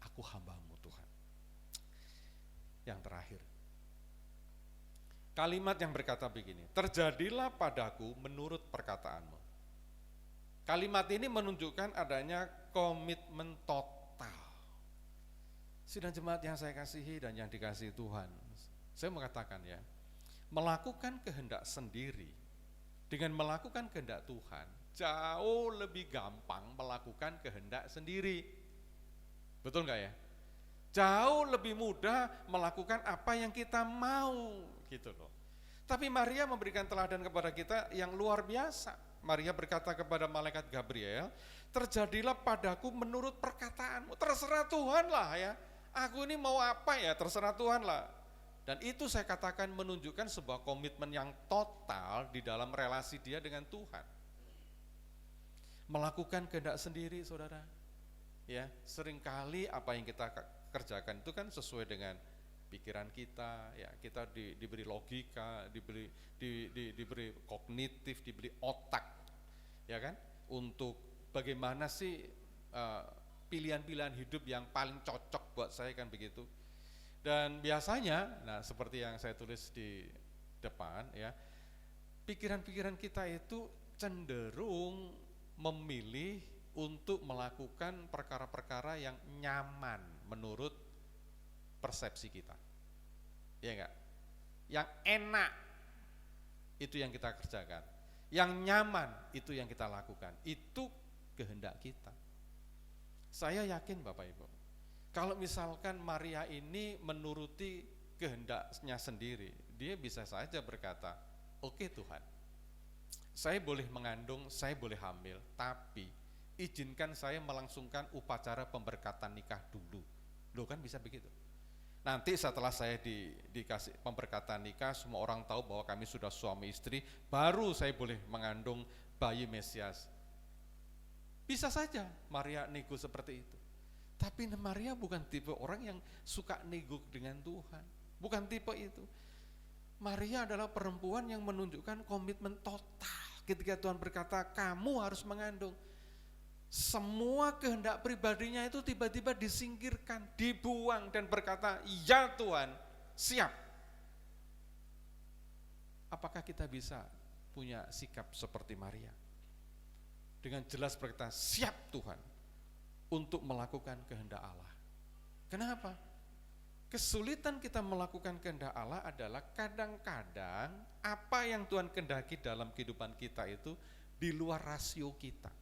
aku hambamu Tuhan. Yang terakhir, kalimat yang berkata begini, terjadilah padaku menurut perkataanmu. Kalimat ini menunjukkan adanya komitmen total. Sidang jemaat yang saya kasihi dan yang dikasihi Tuhan, saya mengatakan ya, melakukan kehendak sendiri dengan melakukan kehendak Tuhan jauh lebih gampang melakukan kehendak sendiri. Betul nggak ya? Jauh lebih mudah melakukan apa yang kita mau gitu loh. Tapi Maria memberikan teladan kepada kita yang luar biasa. Maria berkata kepada malaikat Gabriel, terjadilah padaku menurut perkataanmu. Terserah Tuhan lah ya. Aku ini mau apa ya, terserah Tuhan lah. Dan itu saya katakan menunjukkan sebuah komitmen yang total di dalam relasi dia dengan Tuhan. Melakukan kehendak sendiri, saudara. Ya, seringkali apa yang kita kerjakan itu kan sesuai dengan pikiran kita, ya kita diberi logika, diberi kognitif, diberi otak, ya kan, untuk bagaimana sih pilihan-pilihan hidup yang paling cocok buat saya kan begitu. Dan biasanya, nah seperti yang saya tulis di depan ya, pikiran-pikiran kita itu cenderung memilih untuk melakukan perkara-perkara yang nyaman menurut persepsi kita. Iya enggak? Yang enak itu yang kita kerjakan. Yang nyaman itu yang kita lakukan. Itu kehendak kita. Saya yakin Bapak Ibu, kalau misalkan Maria ini menuruti kehendaknya sendiri, dia bisa saja berkata, oke Tuhan, saya boleh mengandung, saya boleh hamil, tapi izinkan saya melangsungkan upacara pemberkatan nikah dulu. Loh kan bisa begitu. Nanti setelah saya dikasih pemberkatan nikah, semua orang tahu bahwa kami sudah suami istri, baru saya boleh mengandung bayi Mesias. Bisa saja Maria nego seperti itu. Tapi Maria bukan tipe orang yang suka nego dengan Tuhan. Bukan tipe itu. Maria adalah perempuan yang menunjukkan komitmen total. Ketika Tuhan berkata, kamu harus mengandung. Semua kehendak pribadinya itu tiba-tiba disingkirkan, dibuang dan berkata, ya Tuhan, siap. Apakah kita bisa punya sikap seperti Maria? Dengan jelas berkata, siap Tuhan untuk melakukan kehendak Allah. Kenapa? Kesulitan kita melakukan kehendak Allah adalah kadang-kadang apa yang Tuhan kehendaki dalam kehidupan kita itu di luar rasio kita.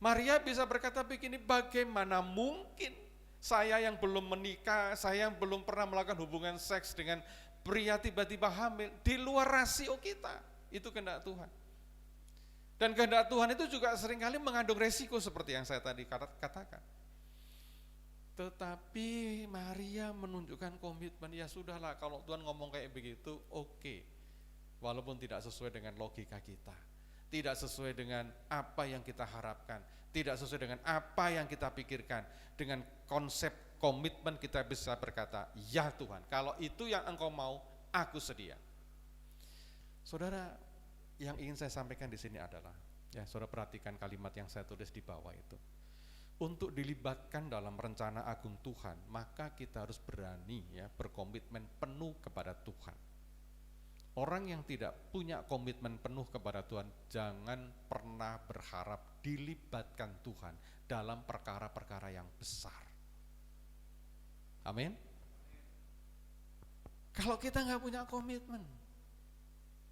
Maria bisa berkata begini, bagaimana mungkin saya yang belum menikah, saya yang belum pernah melakukan hubungan seks dengan pria tiba-tiba hamil, di luar rasio kita. Itu kehendak Tuhan. Dan kehendak Tuhan itu juga seringkali mengandung resiko seperti yang saya tadi katakan. Tetapi Maria menunjukkan komitmen, ya sudahlah kalau Tuhan ngomong kayak begitu, oke. Walaupun tidak sesuai dengan logika kita, tidak sesuai dengan apa yang kita harapkan, tidak sesuai dengan apa yang kita pikirkan. Dengan konsep komitmen kita bisa berkata, ya Tuhan, kalau itu yang Engkau mau, aku sedia. Saudara, yang ingin saya sampaikan di sini adalah, ya saudara perhatikan kalimat yang saya tulis di bawah itu. Untuk dilibatkan dalam rencana agung Tuhan, maka kita harus berani ya berkomitmen penuh kepada Tuhan. Orang yang tidak punya komitmen penuh kepada Tuhan, jangan pernah berharap dilibatkan Tuhan dalam perkara-perkara yang besar. Amin. Kalau kita nggak punya komitmen,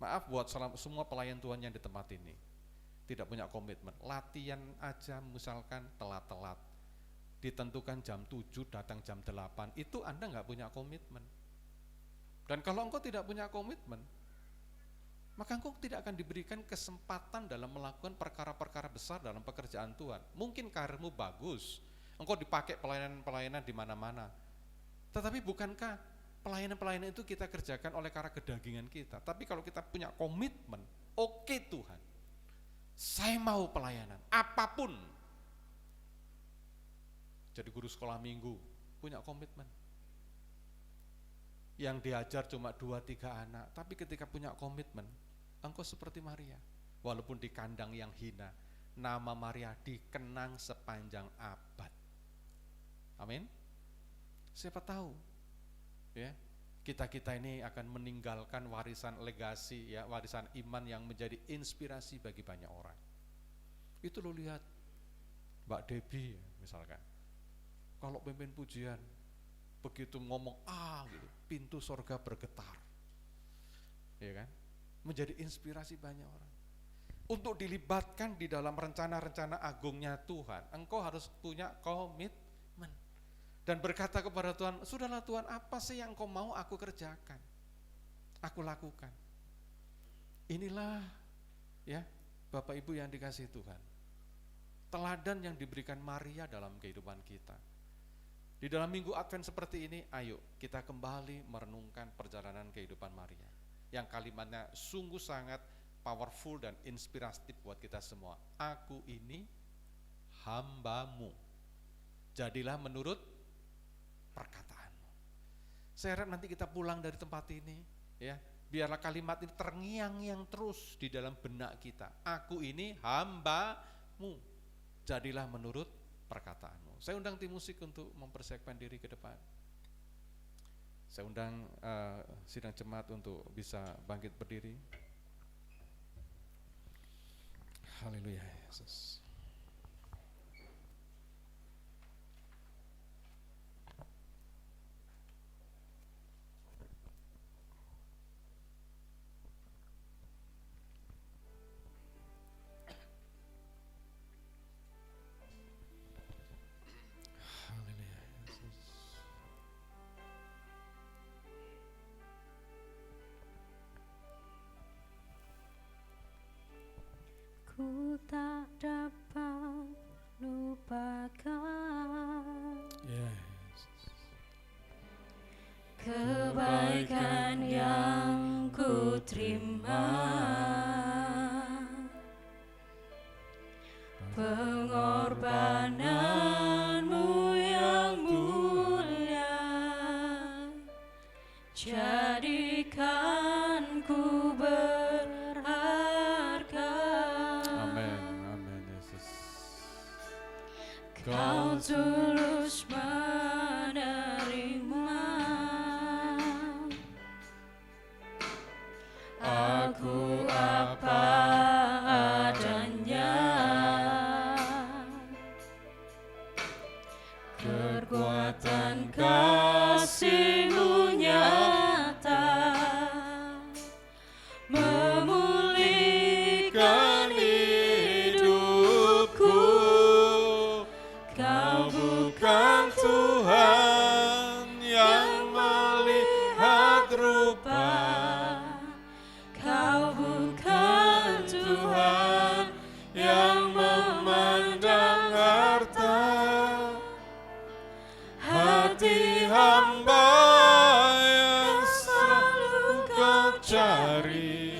maaf buat semua pelayan Tuhan yang di tempat ini, tidak punya komitmen, latihan aja misalkan telat-telat, ditentukan jam 7 datang jam 8, itu Anda nggak punya komitmen. Dan kalau engkau tidak punya komitmen, maka engkau tidak akan diberikan kesempatan dalam melakukan perkara-perkara besar dalam pekerjaan Tuhan. Mungkin karirmu bagus, engkau dipakai pelayanan-pelayanan di mana-mana, tetapi bukankah pelayanan-pelayanan itu kita kerjakan oleh karena kedagingan kita? Tapi kalau kita punya komitmen, oke Tuhan, saya mau pelayanan, apapun. Jadi guru sekolah minggu, punya komitmen. Yang diajar cuma 2-3 anak, tapi ketika punya komitmen, engkau seperti Maria. Walaupun di kandang yang hina, nama Maria dikenang sepanjang abad. Amin. Siapa tahu, ya, kita ini akan meninggalkan warisan legasi, ya, warisan iman yang menjadi inspirasi bagi banyak orang. Itu lo lihat Mbak Debbie misalkan, kalau pimpin pujian begitu ngomong gitu, pintu sorga bergetar, ya kan, menjadi inspirasi banyak orang. Untuk dilibatkan di dalam rencana-rencana agungnya Tuhan, engkau harus punya komitmen dan berkata kepada Tuhan, sudahlah Tuhan, apa sih yang engkau mau aku kerjakan, aku lakukan. Inilah ya Bapak Ibu yang dikasihi Tuhan, teladan yang diberikan Maria dalam kehidupan kita. Di dalam minggu Advent seperti ini, ayo kita kembali merenungkan perjalanan kehidupan Maria, yang kalimatnya sungguh sangat powerful dan inspiratif buat kita semua. Aku ini hamba-Mu, jadilah menurut perkataanmu. Saya harap nanti kita pulang dari tempat ini, ya, biarlah kalimat ini terngiang-ngiang terus di dalam benak kita. Aku ini hamba-Mu, jadilah menurut perkataanmu. Saya undang tim musik untuk mempersiapkan diri ke depan. Saya undang sidang jemaat untuk bisa bangkit berdiri. Haleluya Yesus. tak dapat lupakan kebaikan yang ku terima, pengorbananmu yang mulia, jadikan ku berharga. Amin, amin Yesus. Kau tulus menerima aku apa adanya, kekuatan kasih-Mu nyata memulihkan hidupku. Kau bukan Tuhan yang melihat rupa, Kau bukan Tuhan yang memandang harta. Hati hamba yang selalu Kau cari,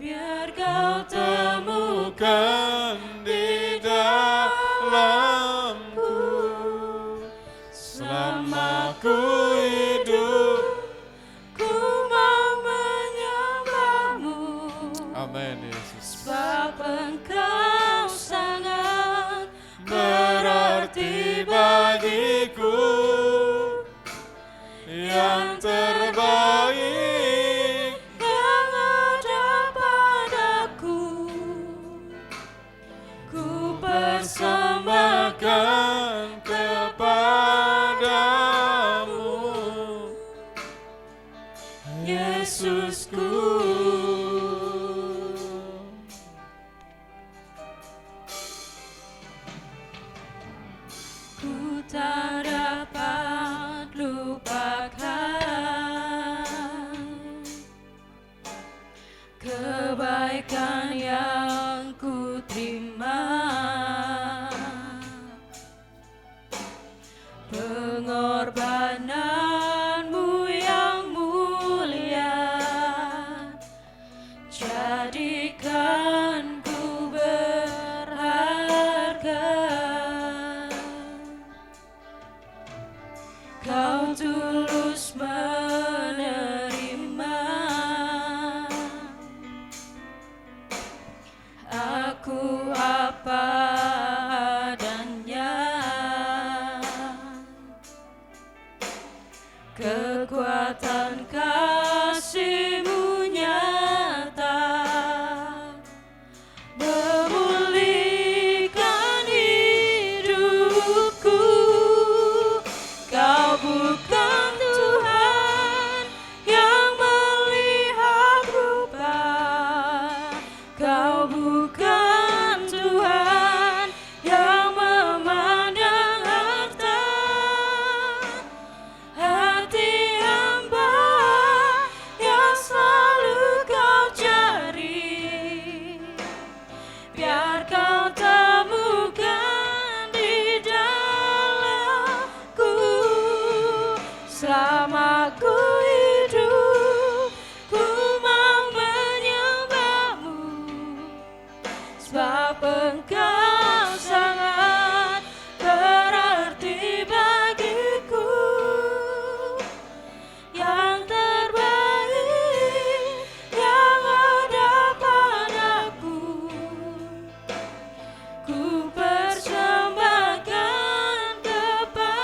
biar Kau temukan di dalamku. Selama ku hidup, ku mau menyembah-Mu. amin Yesus. Sebab Engkau sangat Berarti bagiku yang terbaik yang ada padaku. Ku persembahkan kepadamu, Yesusku. Ku tak dapat lupakan kebaikan yang ku terima, pengorbananmu yang mulia, jadikan ku berharga. Kau tulus menerima aku apa adanya, kekuatan kasih-Mu nyata memulihkan hidupku. Kau bukan Tuhan yang melihat rupa, Kau bukan Tuhan yang memandang harta. Hati hamba yang selalu Kau cari, biar Kau temukan di dalamku. Selama ku hidup, ku mau menyembah-Mu. Sebab Engkau sangat berarti bagiku, yang terbaik yang ada padaku. Ku persembahkan kepadamu,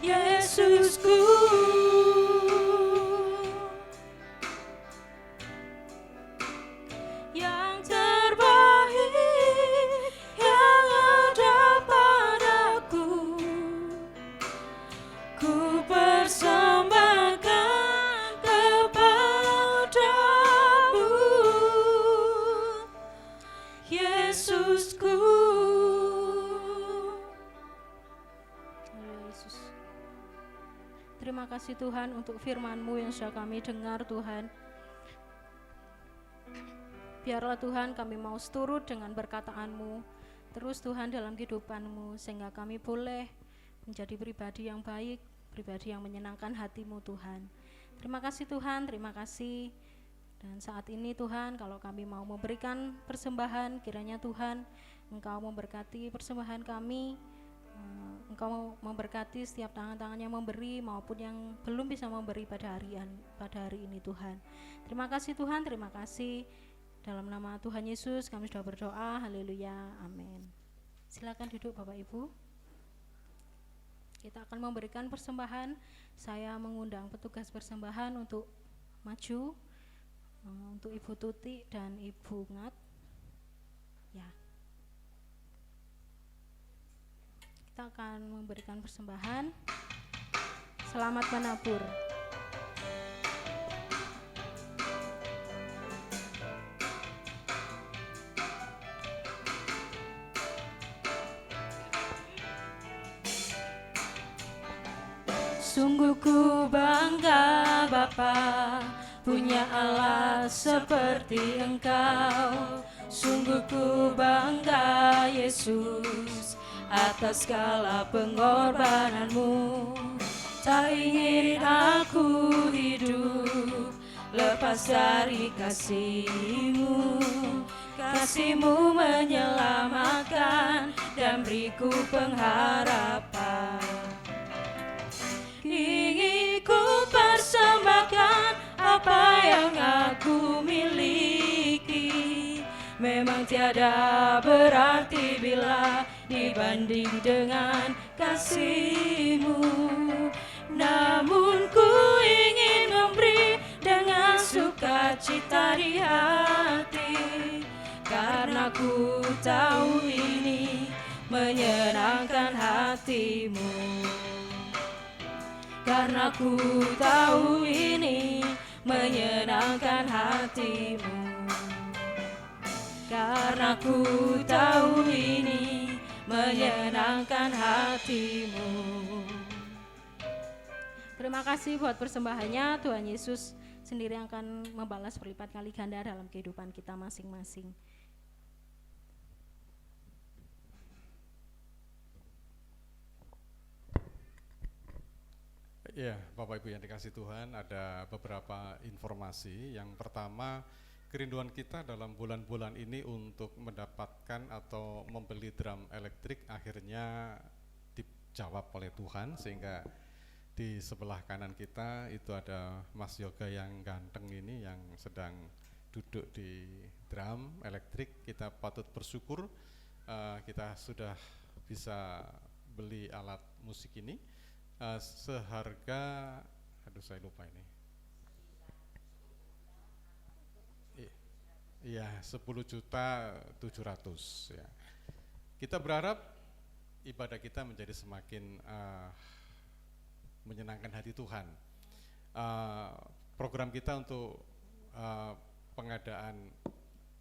Yesusku. Yang terbaik yang ada padaku, ku persembahkan kepadamu, Yesusku. Yesus. Terima kasih Tuhan untuk firman-Mu yang sudah kami dengar Tuhan. Biarlah Tuhan kami mau seturut dengan perkataan-Mu terus Tuhan dalam kehidupan-Mu, sehingga kami boleh menjadi pribadi yang baik, pribadi yang menyenangkan hati-Mu Tuhan. Terima kasih Tuhan, terima kasih. Dan saat ini Tuhan, kalau kami mau memberikan persembahan, kiranya Tuhan Engkau memberkati persembahan kami, Engkau memberkati setiap tangan-tangan yang memberi maupun yang belum bisa memberi pada hari ini Tuhan. Terima kasih Tuhan, terima kasih. Dalam nama Tuhan Yesus kami sudah berdoa, haleluya, amin. Silakan duduk Bapak Ibu. Kita akan memberikan persembahan. Saya mengundang petugas persembahan untuk maju, untuk Ibu Tuti dan Ibu Ngat. Ya. Kita akan memberikan persembahan. Selamat menabur. Sungguh ku bangga Bapa punya Allah seperti Engkau. Sungguh ku bangga Yesus atas segala pengorbananmu. Tak ingin aku hidup lepas dari kasih-Mu. Kasih-Mu menyelamatkan dan beriku pengharapan. Ingin ku persembahkan apa yang aku miliki. Memang tiada berarti bila dibanding dengan kasih-Mu. Namun ku ingin memberi dengan sukacita di hati, karena ku tahu ini menyenangkan hati-Mu. Karena ku tahu ini menyenangkan hati-Mu. Karena ku tahu ini menyenangkan hati-Mu. Terima kasih buat persembahannya. Tuhan Yesus sendiri akan membalas berlipat kali ganda dalam kehidupan kita masing-masing. Ya, Bapak Ibu yang dikasih Tuhan, ada beberapa informasi. Yang pertama, kerinduan kita dalam bulan-bulan ini untuk mendapatkan atau membeli drum elektrik akhirnya dijawab oleh Tuhan, sehingga di sebelah kanan kita itu ada Mas Yoga yang ganteng ini yang sedang duduk di drum elektrik. Kita patut bersyukur kita sudah bisa beli alat musik ini seharga, aduh saya lupa ini, iya 10.700.000 ya. Kita berharap ibadah kita menjadi semakin menyenangkan hati Tuhan. Program kita untuk pengadaan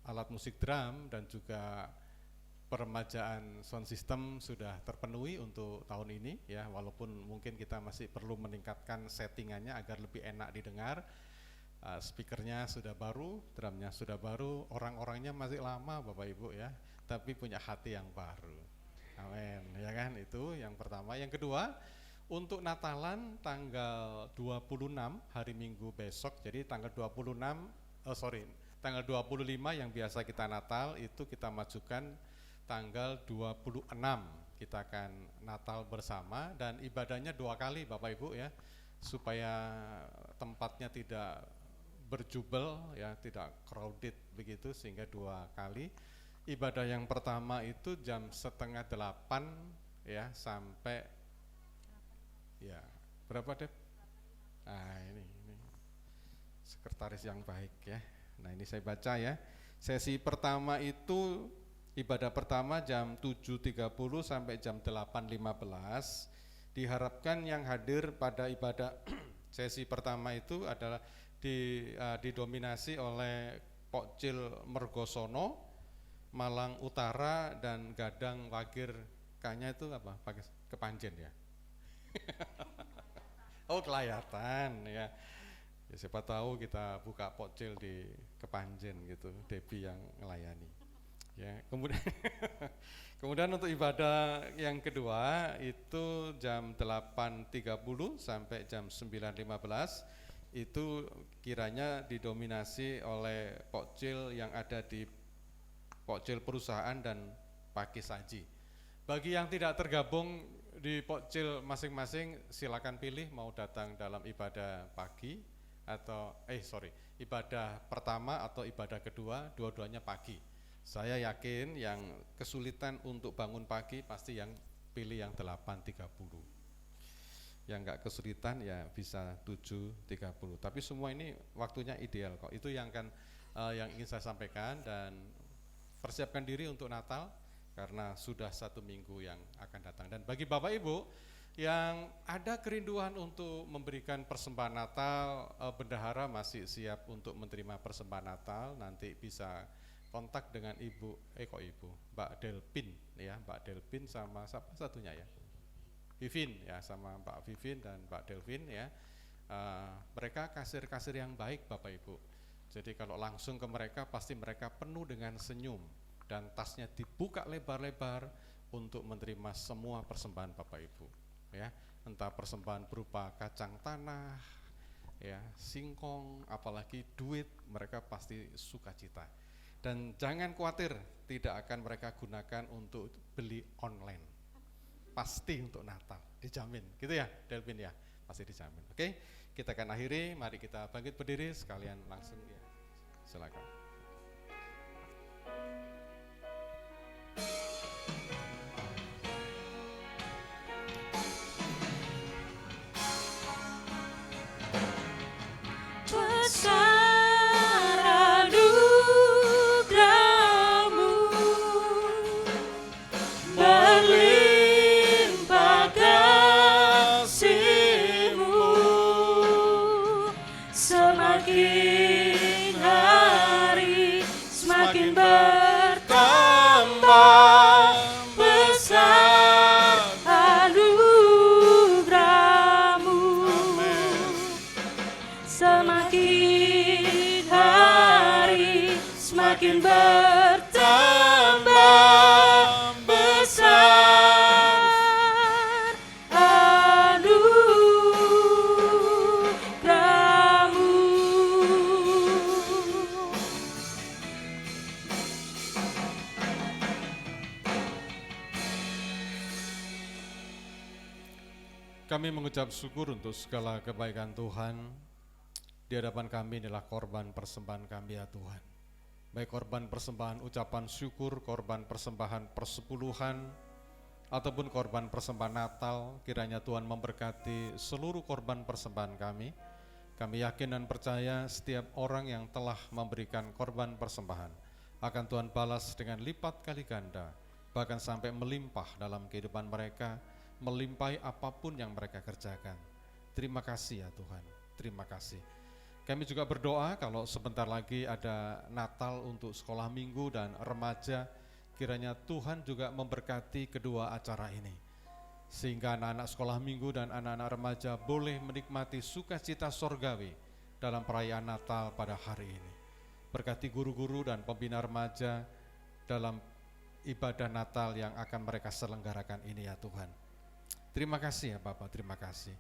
alat musik drum dan juga peremajaan sound system sudah terpenuhi untuk tahun ini ya, walaupun mungkin kita masih perlu meningkatkan settingannya agar lebih enak didengar. Speakernya sudah baru, drumnya sudah baru, orang-orangnya masih lama Bapak Ibu ya, tapi punya hati yang baru. Amin, ya kan, itu yang pertama. Yang kedua, untuk Natalan tanggal 26 hari Minggu besok, jadi tanggal 25 yang biasa kita Natal itu kita majukan tanggal 26 kita akan Natal bersama, dan ibadahnya 2 kali Bapak Ibu ya, supaya tempatnya tidak berjubel ya, tidak crowded begitu, sehingga 2 kali. Ibadah yang pertama itu jam 7:30 ya sampai ya berapa Dep? Nah ini sekretaris yang baik ya. Nah ini saya baca ya. Sesi pertama itu ibadah pertama jam 7.30 sampai jam 8.15. Diharapkan yang hadir pada ibadah sesi pertama itu adalah didominasi oleh Pokcil Mergosono, Malang Utara, dan Gadang Wagir. Kayaknya itu apa? Pakai kepanjen ya. Oh kelayatan ya. Ya siapa tahu kita buka pokcil di Kepanjen gitu, Debbie yang ngelayani. Ya, kemudian kemudian untuk ibadah yang kedua itu jam 8.30 sampai jam 9.15 itu kiranya didominasi oleh pokcil yang ada di pokcil perusahaan dan pagi saji. Bagi yang tidak tergabung di pokcil masing-masing silakan pilih mau datang dalam ibadah pagi atau ibadah pertama atau ibadah kedua, dua-duanya pagi. Saya yakin yang kesulitan untuk bangun pagi pasti yang pilih yang 8.30. Yang enggak kesulitan ya bisa 7.30. Tapi semua ini waktunya ideal kok. Itu yang yang ingin saya sampaikan, dan persiapkan diri untuk Natal karena sudah 1 minggu yang akan datang. Dan bagi Bapak Ibu yang ada kerinduan untuk memberikan persembahan Natal, bendahara masih siap untuk menerima persembahan Natal. Nanti bisa kontak dengan Mbak Delpin ya, Mbak Delpin sama siapa satunya ya, Vivin ya, sama Mbak Vivin dan Mbak Delvin ya. Mereka kasir-kasir yang baik Bapak Ibu. Jadi kalau langsung ke mereka pasti mereka penuh dengan senyum dan tasnya dibuka lebar-lebar untuk menerima semua persembahan Bapak Ibu ya. Entah persembahan berupa kacang tanah ya, singkong, apalagi duit, mereka pasti sukacita. Dan jangan khawatir, tidak akan mereka gunakan untuk beli online. Pasti untuk Natal, dijamin. Gitu ya, Delvin ya, pasti dijamin. Oke, kita akan akhiri, mari kita bangkit berdiri sekalian langsung ya. Silakan. Semakin bertambah besar anugerah-Mu. Kami mengucap syukur untuk segala kebaikan Tuhan. Di hadapan kami adalah korban persembahan kami ya Tuhan. Baik korban persembahan ucapan syukur, korban persembahan persepuluhan, ataupun korban persembahan Natal, kiranya Tuhan memberkati seluruh korban persembahan kami. Kami yakin dan percaya setiap orang yang telah memberikan korban persembahan akan Tuhan balas dengan lipat kali ganda, bahkan sampai melimpah dalam kehidupan mereka, melimpahi apapun yang mereka kerjakan. Terima kasih ya Tuhan, terima kasih. Kami juga berdoa kalau sebentar lagi ada Natal untuk sekolah minggu dan remaja, kiranya Tuhan juga memberkati kedua acara ini. Sehingga anak-anak sekolah minggu dan anak-anak remaja boleh menikmati sukacita sorgawi dalam perayaan Natal pada hari ini. Berkati guru-guru dan pembina remaja dalam ibadah Natal yang akan mereka selenggarakan ini ya Tuhan. Terima kasih ya Bapak, terima kasih.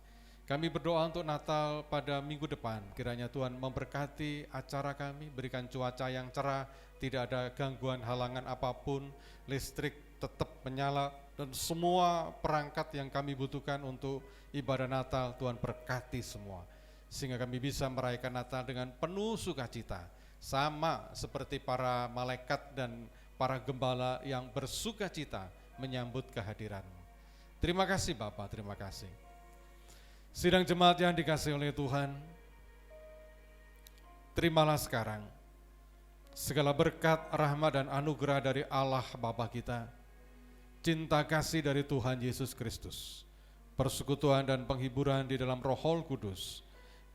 Kami berdoa untuk Natal pada minggu depan, kiranya Tuhan memberkati acara kami, berikan cuaca yang cerah, tidak ada gangguan halangan apapun, listrik tetap menyala, dan semua perangkat yang kami butuhkan untuk ibadah Natal, Tuhan berkati semua. Sehingga kami bisa merayakan Natal dengan penuh sukacita, sama seperti para malaikat dan para gembala yang bersukacita menyambut kehadiran-Mu. Terima kasih Bapak, terima kasih. Sidang jemaat yang dikasihi oleh Tuhan, terimalah sekarang segala berkat, rahmat dan anugerah dari Allah Bapa kita, cinta kasih dari Tuhan Yesus Kristus, persekutuan dan penghiburan di dalam Roh Kudus,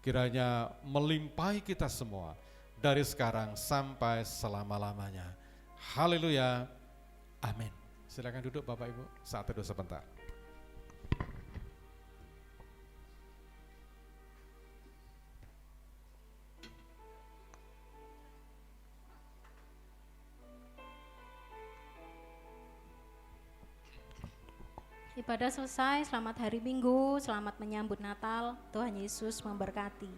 kiranya melimpahi kita semua dari sekarang sampai selama-lamanya. Haleluya, amin. Silakan duduk Bapak Ibu, saat teduh sebentar. Ibadah selesai, selamat hari Minggu, selamat menyambut Natal. Tuhan Yesus memberkati.